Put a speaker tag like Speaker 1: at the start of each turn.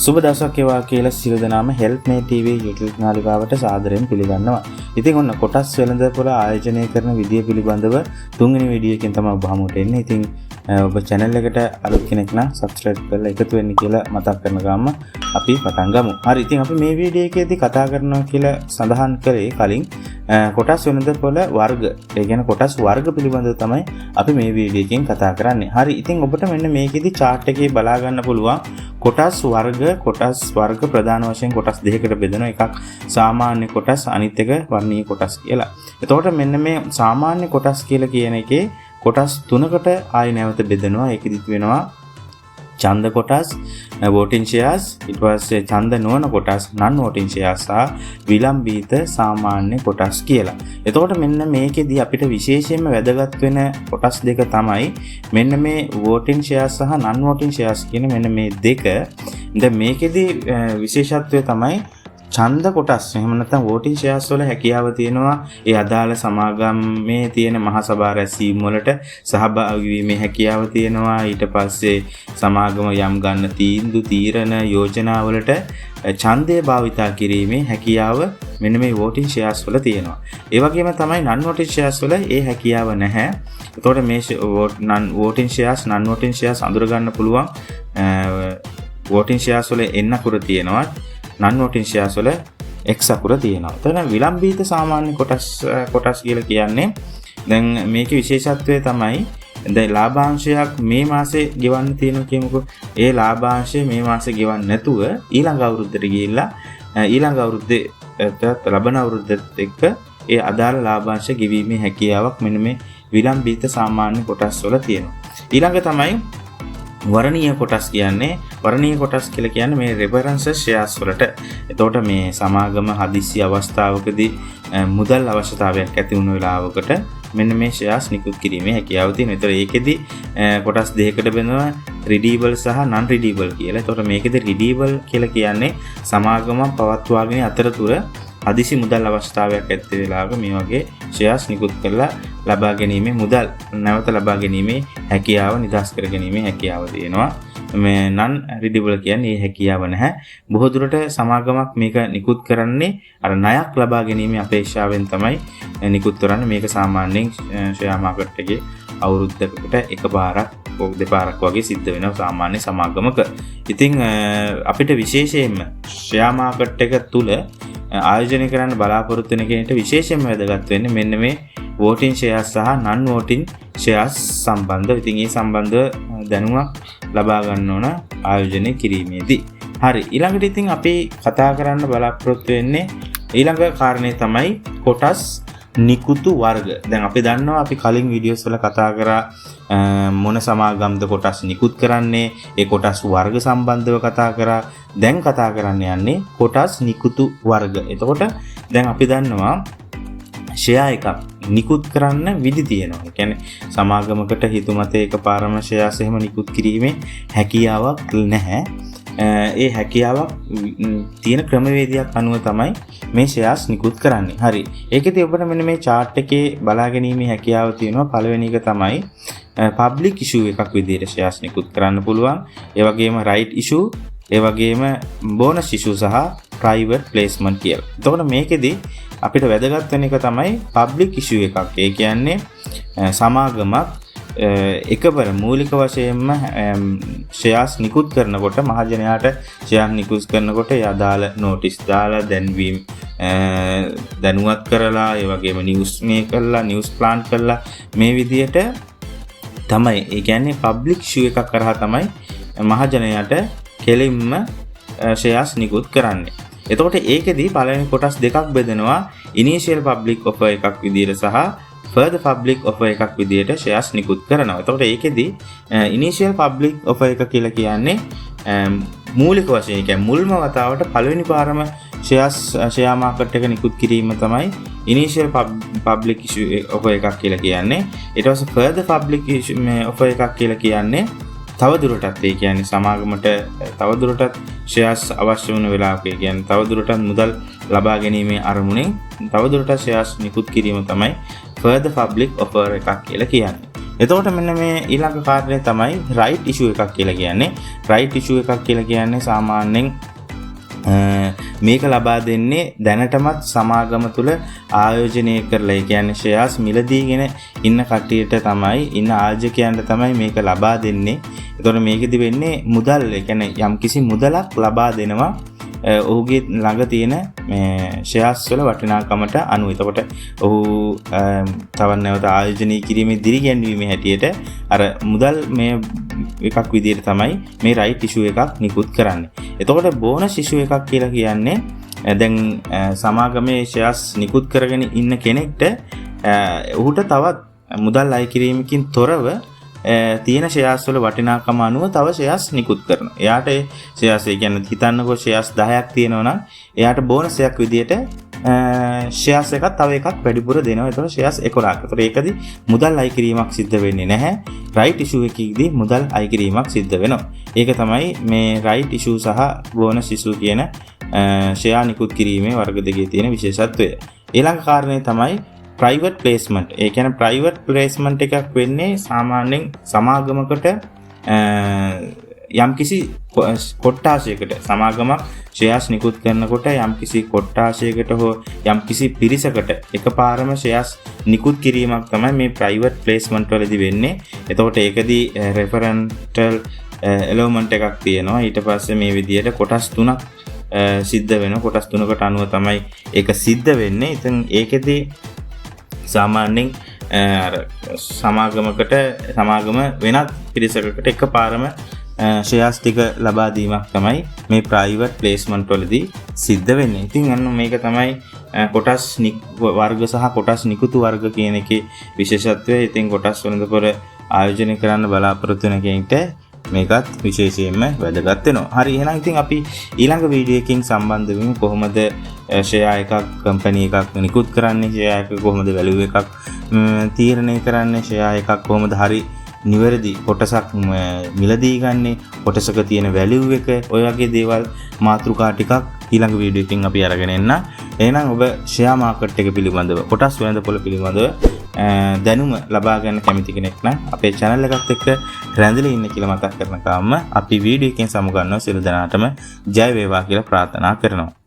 Speaker 1: සුබ දවසක් වේවා කියලා සියලු දෙනාම හෙල්ප් මේ TV YouTube නාලිකාවට සාදරයෙන් පිළිගන්නවා. ඉතින් ඔන්න කොටස් වෙළඳපොළ ආයෝජනය කරන විදිය පිළිබඳව තුන්වෙනි වීඩියෝ එකෙන් තමයි ඔබ හමුවට එන්නේ. ඉතින් ඔබ channel එකට අලුත් කෙනෙක් නම් subscribe කරලා එකතු වෙන්න කියලා මතක් කරන ගාම අපි පටන් ගමු. හරි, ඉතින් අපි මේ වීඩියෝ එකේදී කතා කරනවා කියලා සඳහන් කරේ කලින් කොටස් වෙළඳපොළ වර්ග. ඒ කියන්නේ කොටස් වර්ග පිළිබඳව තමයි අපි මේ වීඩියෝ එකෙන් කතා කරන්නේ. හරි, ඉතින් ඔබට මෙන්න මේකෙදි chart එකේ බලා ගන්න පුළුවන් කොටස් වර්ග ප්‍රධාන වශයෙන් කොටස් දෙකකට බෙදෙනවා. එකක් සාමාන්‍ය කොටස්, අනිත් එක වර්ණීය කොටස් කියලා. එතකොට මෙන්න මේ සාමාන්‍ය කොටස් කියලා කියන එකේ කොටස් තුනකට ආයෙ නැවත බෙදෙනවා. ඒකෙදිත් වෙනවා ඡන්ද කොටස්, voting shares, ඊට පස්සේ ඡන්ද නොවන කොටස්, non voting shares සහ විලම්භීත සාමාන්‍ය කොටස් කියලා. එතකොට මෙන්න මේකෙදි අපිට විශේෂයෙන්ම වැදගත් වෙන කොටස් දෙක තමයි මෙන්න මේ voting shares සහ non voting shares කියන මෙන්න මේ දෙක. දැන් මේකෙදි විශේෂත්වය තමයි ඡන්ද කොටස්. එහෙම නැත්නම් voting shares වල හැකියාව තියෙනවා ඒ අදාළ සමාගමේ තියෙන මහා සභා රැස්වීම වලට සහභාගී වීමේ හැකියාව තියෙනවා. ඊට පස්සේ සමාගම යම් ගන්න තීරණ යෝජනා වලට ඡන්දය භාවිතා කිරීමේ හැකියාව මෙන්න මේ voting shares වල තියෙනවා. ඒ වගේම තමයි non voting shares වල ඒ හැකියාව නැහැ. එතකොට මේ voting shares අඳුර ගන්න පුළුවන් voting shares වල n අකුර තියෙනවා. non voting shares වල x අකුර තියෙනවා. එතන විලම්භීත සාමාන්‍ය කොටස් කියලා කියන්නේ දැන් මේකේ විශේෂත්වය තමයි දැන් ලාභාංශයක් මේ මාසේ ගෙවන්න තියෙනවා කියමුකෝ. ඒ ලාභාංශය මේ මාසේ ගෙවන්න නැතුව ඊළඟ අවුරුද්දට ගිහිල්ලා ඊළඟ අවුරුද්දේ ලබන අවුරුද්දත් එක්ක ඒ අදාළ ලාභාංශ ගෙවීමේ හැකියාවක් මෙන්න මේ විලම්භීත සාමාන්‍ය කොටස් වල තියෙනවා. ඊළඟ තමයි වර්ණීය කොටස් කියන්නේ. වර්ණීය කොටස් කියලා කියන්නේ මේ reference shares වලට. එතකොට මේ සමාගම හදිසි අවස්ථාවකදී මුදල් අවශ්‍යතාවයක් ඇති වුණ වෙලාවකට මෙන්න මේ shares නිකුත් කිරීමේ හැකියාව තියෙනවා. ඒතර ඒකෙදි කොටස් දෙකකට බෙදෙනවා redeemable සහ non redeemable කියලා. එතකොට මේකෙදි redeemable කියලා කියන්නේ සමාගම පවත්වාගෙන අතරතුර හදිසි මුදල් අවශ්‍යතාවයක් ඇති වෙලාවක මේ වගේ shares නිකුත් කරලා ලබා ගැනීමේ මුදල් නැවත ලබා ගැනීමේ හැකියාව, නිදහස් කර ගැනීමේ හැකියාව තියෙනවා. මේ non redeemable කියන්නේ මේ හැකියාව නැහැ. බොහෝ දුරට සමාගමක් මේක නිකුත් කරන්නේ අර ණයක් ලබා ගැනීමේ අපේක්ෂාවෙන් තමයි නිකුත් කරන්නේ. මේක සාමාන්‍යයෙන් ෂෙයා මාකට් එකේ අවුරුද්දකට එකපාරක් දෙපාරක් වගේ සිද්ධ වෙනවා සාමාන්‍ය සමාගමක. ඉතින් අපිට විශේෂයෙන්ම ෂෙයා මාකට් එක තුල ආයෝජනය කරන්න බලාපොරොත්තු වෙන කෙනෙක්ට විශේෂයෙන්ම වැදගත් වෙන්නේ මෙන්න මේ voting shares සහ non voting shares සම්බන්ධව. ඉතින් මේ සම්බන්ධව දැනුමක් ලබා ගන්න ඕන ආයෝජනය කිරීමේදී. හරි, ඊළඟට ඉතින් අපි කතා කරන්න බලාපොරොත්තු වෙන්නේ ඊළඟ කාරණේ තමයි කොටස් නිකුතු වර්ග. දැන් අපි දන්නවා අපි කලින් වීඩියෝස් වල කතා කරා මොන සමාගම්ද කොටස් නිකුත් කරන්නේ, ඒ කොටස් වර්ග සම්බන්ධව කතා කරා. දැන් කතා කරන්න යන්නේ කොටස් නිකුතු වර්ග. එතකොට දැන් අපි දන්නවා ෂෙයා එකක් නිකුත් කරන්න විදි තියෙනවා. ඒ කියන්නේ සමාගමකට හිතුමතේ එකපාරම ෂෙයාස් එහෙම නිකුත් කිරීමේ හැකියාවක් නැහැ. ඒ හැකියාවක් තියෙන ක්‍රමවේදයක් අනුව තමයි මේ ෂෙයාස් නිකුත් කරන්නේ. හරි, ඒකෙදි ඔබට මෙන්න මේ chart එකේ බලා ගැනීමේ හැකියාව තියෙනවා. පළවෙනි එක තමයි public issue එකක් විදිහට ෂෙයාස් නිකුත් කරන්න පුළුවන්. ඒ වගේම right issue, ඒ වගේම bonus issue සහ private placement කියලා. එතකොට මේකෙදි අපිට වැදගත් වෙන එක තමයි public issue එකක්. ඒ කියන්නේ සමාගමක් එකවර මූලික වශයෙන්ම ෂෙයාස් නිකුත් කරනකොට මහජනයාට ෂෙයාස් නිකුත් කරනකොට ඒ අදාළ නොටිස් දාලා දැනුවත් කරලා ඒ වගේම නිවුස් මේ කරලා නිවුස් ප්ලාන් කරලා මේ විදියට තමයි. ඒ කියන්නේ public issue එකක් කරා තමයි මහජනයාට කෙලින්ම ෂෙයාස් නිකුත් කරන්නේ. එතකොට ඒකෙදී පළවෙනි කොටස් දෙකක් බෙදෙනවා. initial public offer එකක් විදියට සහ further public offer එකක් විදියට shares නිකුත් කරනවා. එතකොට ඒකෙදී initial public offer එක කියලා කියන්නේ මූලික වශයෙන් කියන්නේ මුල්ම වතාවට පළවෙනි පාරම share market එක නිකුත් කිරීම තමයි initial public issue offer එකක් කියලා කියන්නේ. ඊට පස්සේ further public offer එකක් කියලා කියන්නේ තවදුරටත් ඒ කියන්නේ සමාගමට තවදුරටත් shares අවශ්‍ය වන වෙලාවක ඒ කියන්නේ තවදුරටත් මුදල් ලබා ගැනීමේ අරමුණෙන් තවදුරටත් shares නිකුත් කිරීම තමයි further public offer එකක් කියලා කියන්නේ. එතකොට මෙන්න මේ ඊළඟ කාරණය තමයි right issue එකක් කියලා කියන්නේ. right issue එකක් කියලා කියන්නේ සාමාන්‍යයෙන් මේක ලබා දෙන්නේ දැනටමත් සමාගම තුල ආයෝජනය කරලා ඒ කියන්නේ ෂෙයාර්ස් මිලදීගෙන ඉන්න කට්ටියට තමයි ඉන්න ආයෝජකයන්ට තමයි මේක ලබා දෙන්නේ. එතකොට මේකෙදි වෙන්නේ මුදල් ඒ කියන්නේ යම්කිසි මුදලක් ලබා දෙනවා ඔහුගේ ළඟ තියෙන මේ ෂෙයාර්ස් වල වටිනාකමට අනුව. එතකොට ඔහු තවත් නැවත ආයෝජනය කිරීමේ දිරිගැන්වීමේ හැටියට අර මුදල් මේ එකක් විදිහට තමයි මේ right issue එකක් නිකුත් කරන්නේ. එතකොට බෝනස් issue එකක් කියලා කියන්නේ දැන් සමාගමේ ෂෙයාර්ස් නිකුත් කරගෙන ඉන්න කෙනෙක්ට ඔහුට තවත් මුදල් අය කිරීමකින් තොරව තියෙන ෂෙයාර්ස් වල වටිනාකම අනුව තව ෂෙයාර්ස් නිකුත් කරනවා. එයාට ඒ ෂෙයාර්ස් ඒ කියන්නේ හිතන්නකෝ ෂෙයාර්ස් 10ක් තියෙනවා නම් එයාට බෝනස් එකක් විදියට ෂෙයාර්ස් එකක් තව එකක් වැඩිපුර දෙනවා. ඒතකොට ෂෙයාර්ස් 11ක්. ඒතකොට ඒකදී මුදල් අය කිරීමක් සිද්ධ වෙන්නේ නැහැ. right issue එකකදී මුදල් අය කිරීමක් සිද්ධ වෙනවා. ඒක තමයි මේ right issue සහ බෝනස් issue කියන ෂෙයාර් නිකුත් කිරීමේ වර්ග දෙකේ තියෙන විශේෂත්වය. ඊළඟ කාරණේ තමයි private placement. ඒ කියන්නේ private placement එකක් වෙන්නේ සාමාන්‍යයෙන් සමාගමකට යම්කිසි කොට්ටාශයකට සමාගමක් ෂෙයාර්ස් නිකුත් කරනකොට යම්කිසි කොට්ටාශයකට හෝ යම්කිසි පිරිසකට එකපාරම ෂෙයාර්ස් නිකුත් කිරීමක් තමයි මේ private placement වලදී වෙන්නේ. එතකොට ඒකදී referential allowment එකක් තියෙනවා. ඊට පස්සේ මේ විදිහට කොටස් තුනක් සිද්ධ වෙනවා. කොටස් තුනකට අනුව තමයි ඒක සිද්ධ වෙන්නේ. ඉතින් ඒකෙදී සාමාන්‍යයෙන් සමාගම වෙනත් පිරිසකට එකපාරම ෂෙයාර්ස් ටික ලබා දීමක් තමයි මේ ප්‍රයිවට් ප්ලේස්මන්ට් වලදී සිද්ධ වෙන්නේ. ඉතින් අන්න මේක තමයි කොටස් වර්ග සහ කොටස් නිකුතු වර්ග කියන එකේ විශේෂත්වය. ඉතින් කොටස් වෙනදපොර ආයෝජනය කරන්න බලාපොරොත්තු වෙන කෙනෙක්ට මේකත් විශේෂයෙන්ම වැදගත් වෙනවා. හරි එහෙනම් ඉතින් අපි ඊළඟ වීඩියෝ එකකින් සම්බන්ධ වෙමු. කොහොමද ෂෙයාර් එකක් කම්පැනි එකක් නිකුත් කරන්නේ, ෂෙයාර් එක කොහොමද වැලියු එකක් තීරණය කරන්නේ, ෂෙයාර් එකක් කොහොමද හරි නිවැරදි කොටසක් මිලදී ගන්නේ, කොටසක තියෙන වැලියු එක, ඔය වගේ දේවල් මාතෘකා ටිකක් ඊළඟ වීඩියෝ එකකින් අපි අරගෙන එන්න. එහෙනම් ඔබ ෂෙයාර් මාකට් එක පිළිබඳව, කොටස් වෙළඳපොළ පිළිබඳව දැනුම ලබා ගන්න කැමති කෙනෙක් නම් අපේ channel එකත් එක්ක රැඳිලා ඉන්න කියලා මතක් කරනකම් අපි වීඩියෝ එකෙන් සමු ගන්නවා. සියලු දෙනාටම ජය වේවා කියලා ප්‍රාර්ථනා කරනවා.